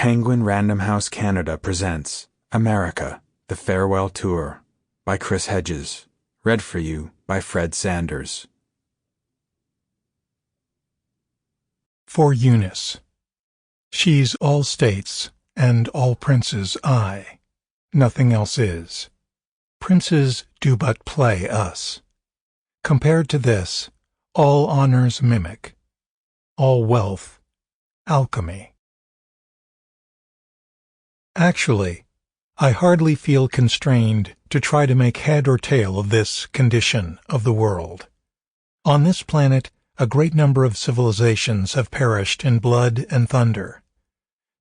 Penguin Random House Canada presents America, The Farewell Tour by Chris Hedges. Read for you by Fred Sanders. For Eunice. She's all states, and all princes I. Nothing else is. Princes do but play us. Compared to this, all honors mimic, all wealth, alchemy. Actually, I hardly feel constrained to try to make head or tail of this condition of the world. On this planet, a great number of civilizations have perished in blood and thunder.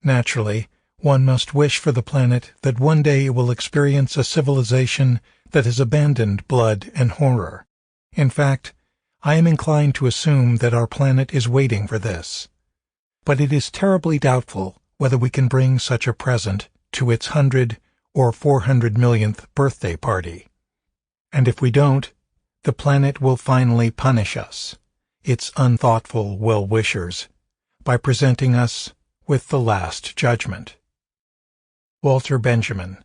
Naturally, one must wish for the planet that one day it will experience a civilization that has abandoned blood and horror. In fact, I am inclined to assume that our planet is waiting for this. But it is terribly doubtful whether we can bring such a present to its 100 or 400 millionth birthday party. And if we don't, the planet will finally punish us, its unthoughtful well-wishers, by presenting us with the Last Judgment. Walter Benjamin,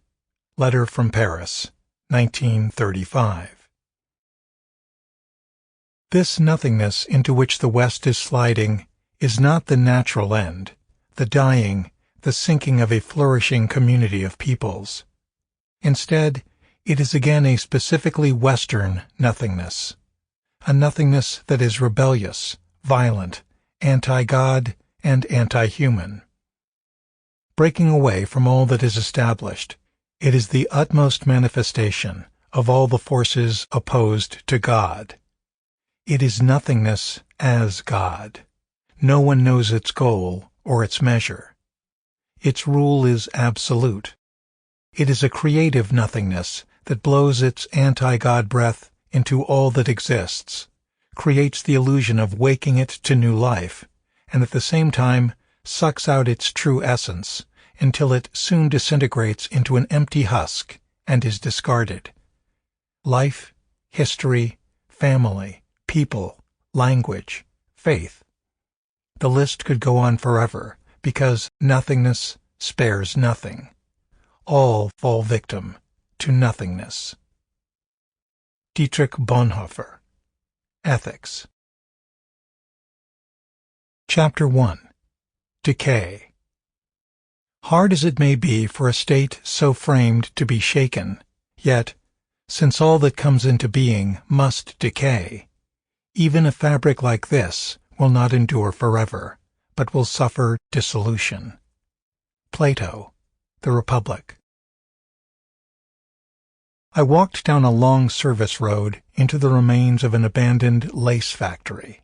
Letter from Paris, 1935. This nothingness into which the West is sliding is not the natural end, the dying, the sinking of a flourishing community of peoples. Instead, it is again a specifically Western nothingness, a nothingness that is rebellious, violent, anti-God, and anti-human. Breaking away from all that is established, it is the utmost manifestation of all the forces opposed to God. It is nothingness as God. No one knows its goal or its measure. Its rule is absolute. It is a creative nothingness that blows its anti-God breath into all that exists, creates the illusion of waking it to new life, and at the same time sucks out its true essence until it soon disintegrates into an empty husk and is discarded. Life, history, family, people, language, faith. The list could go on forever, because nothingness spares nothing. All fall victim to nothingness. Dietrich Bonhoeffer, Ethics. Chapter 1. Decay. Hard as it may be for a state so framed to be shaken, yet, since all that comes into being must decay, even a fabric like this will not endure forever, but will suffer dissolution. Plato, The Republic. I walked down a long service road into the remains of an abandoned lace factory.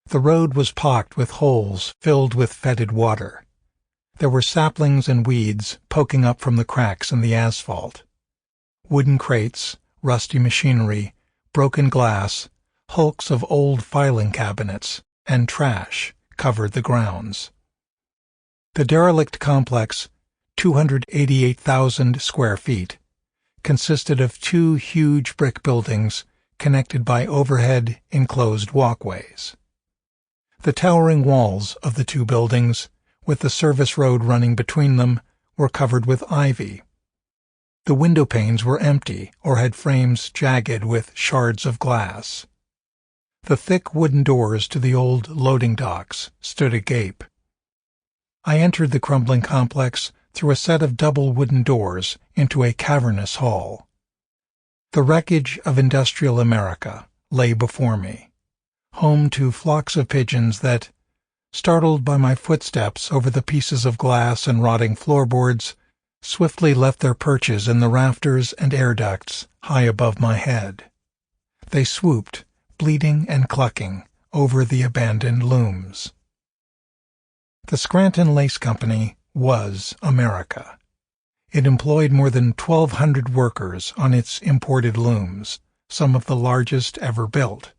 The road was pocked with holes filled with fetid water. There were saplings and weeds poking up from the cracks in the asphalt. Wooden crates, rusty machinery, broken glass, hulks of old filing cabinets, and trash covered the grounds. The derelict complex, 288,000 square feet, consisted of two huge brick buildings connected by overhead enclosed walkways. The towering walls of the two buildings, with the service road running between them, were covered with ivy. The window panes were empty or had frames jagged with shards of glass. The thick wooden doors to the old loading docks stood agape. I entered the crumbling complex through a set of double wooden doors into a cavernous hall. The wreckage of industrial America lay before me, home to flocks of pigeons that, startled by my footsteps over the pieces of glass and rotting floorboards, swiftly left their perches in the rafters and air ducts high above my head. They swooped, bleating and clucking, over the abandoned looms. The Scranton Lace Company was America. It employed more than 1,200 workers on its imported looms, some of the largest ever built.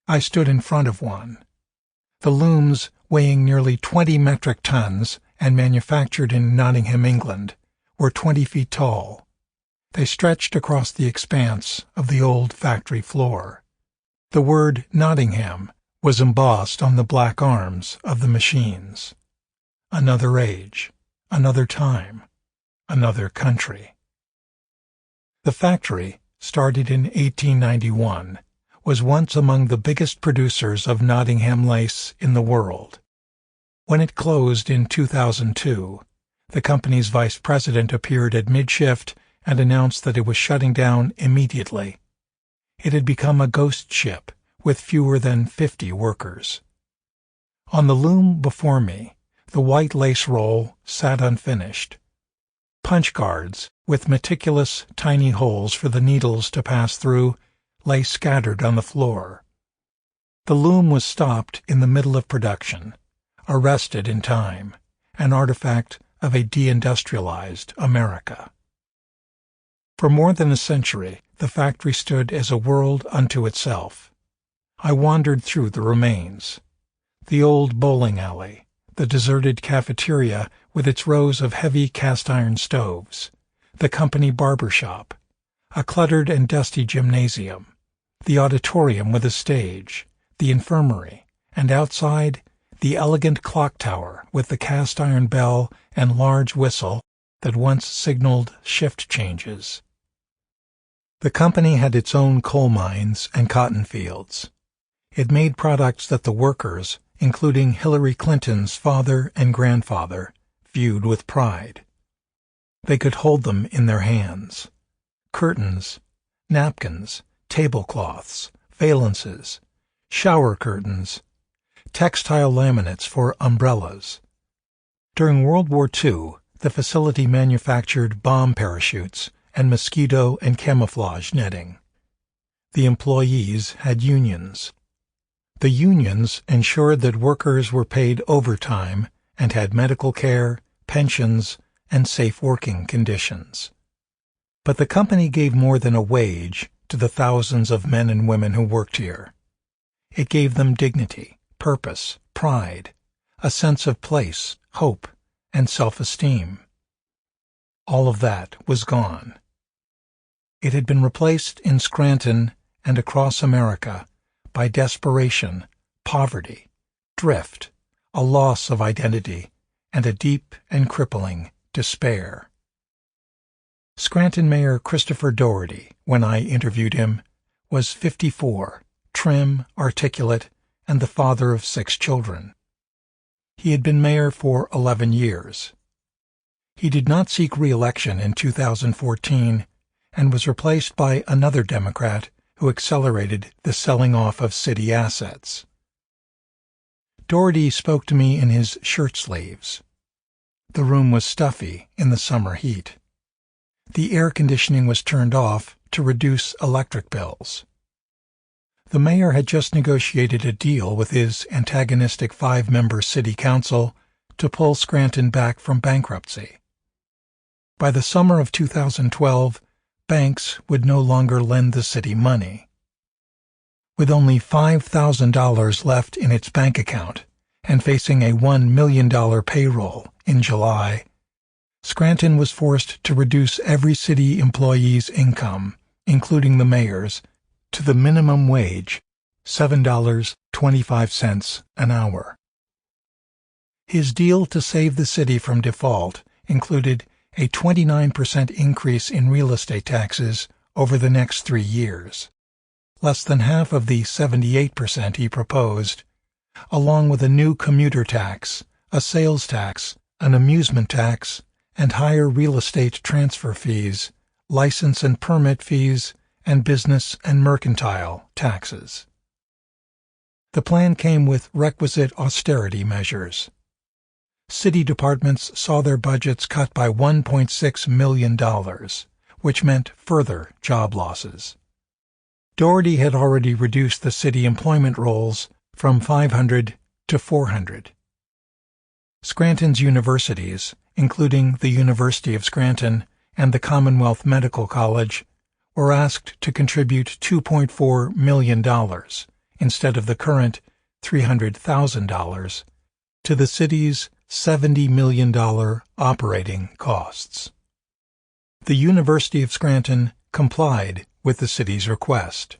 I stood in front of one. The looms, weighing nearly 20 metric tons and manufactured in Nottingham, England, were 20 feet tall. They stretched across the expanse of the old factory floor. The word Nottingham was embossed on the black arms of the machines. another age, another time, another country. The factory, started in 1891, was once among the biggest producers of Nottingham lace in the world. When it closed in 2002, the company's vice president appeared at mid-shift and announced that it was shutting down immediately. It had become a ghost ship with fewer than 50 workers. On the loom before me, the white lace roll sat unfinished. Punch cards, with meticulous tiny holes for the needles to pass through, lay scattered on the floor. The loom was stopped in the middle of production, arrested in time, an artifact of a deindustrialized America. For more than a century, the factory stood as a world unto itself. I wandered through the remains. The old bowling alley, the deserted cafeteria with its rows of heavy cast-iron stoves, the company barber shop, a cluttered and dusty gymnasium, the auditorium with a stage, the infirmary, and outside, the elegant clock tower with the cast-iron bell and large whistle that once signaled shift changes. The company had its own coal mines and cotton fields. It made products that the workers, including Hillary Clinton's father and grandfather, viewed with pride. They could hold them in their hands. Curtains, napkins, tablecloths, valances, shower curtains, textile laminates for umbrellas. During World War II, the facility manufactured bomb parachutes and mosquito and camouflage netting. The employees had unions. The unions ensured that workers were paid overtime and had medical care, pensions, and safe working conditions. But the company gave more than a wage to the thousands of men and women who worked here. It gave them dignity, purpose, pride, a sense of place, hope, and self-esteem. All of that was gone. It had been replaced in Scranton and across America by desperation, poverty, drift, a loss of identity, and a deep and crippling despair. Scranton Mayor Christopher Doherty, when I interviewed him, was 54, trim, articulate, and the father of 6 children. He had been mayor for 11 years. He did not seek re-election in 2014 and was replaced by another Democrat who accelerated the selling off of city assets. Doherty spoke to me in his shirt sleeves. The room was stuffy in the summer heat. The air conditioning was turned off to reduce electric bills. The mayor had just negotiated a deal with his antagonistic 5-member city council to pull Scranton back from bankruptcy. By the summer of 2012, banks would no longer lend the city money. With only $5,000 left in its bank account and facing a $1 million payroll in July, Scranton was forced to reduce every city employee's income, including the mayor's, to the minimum wage, $7.25 an hour. His deal to save the city from default included a 29% increase in real estate taxes over the next 3 years, less than half of the 78% he proposed, along with a new commuter tax, a sales tax, an amusement tax, and higher real estate transfer fees, license and permit fees, and business and mercantile taxes. The plan came with requisite austerity measures. City departments saw their budgets cut by $1.6 million, which meant further job losses. Doherty had already reduced the city employment rolls from 500 to 400. Scranton's universities, including the University of Scranton and the Commonwealth Medical College, were asked to contribute $2.4 million instead of the current $300,000 to the city's $70 million operating costs. The University of Scranton complied with the city's request.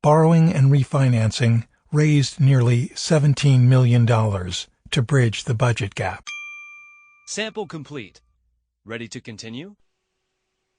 Borrowing and refinancing raised nearly $17 million to to bridge the budget gap. Sample complete. Ready to continue?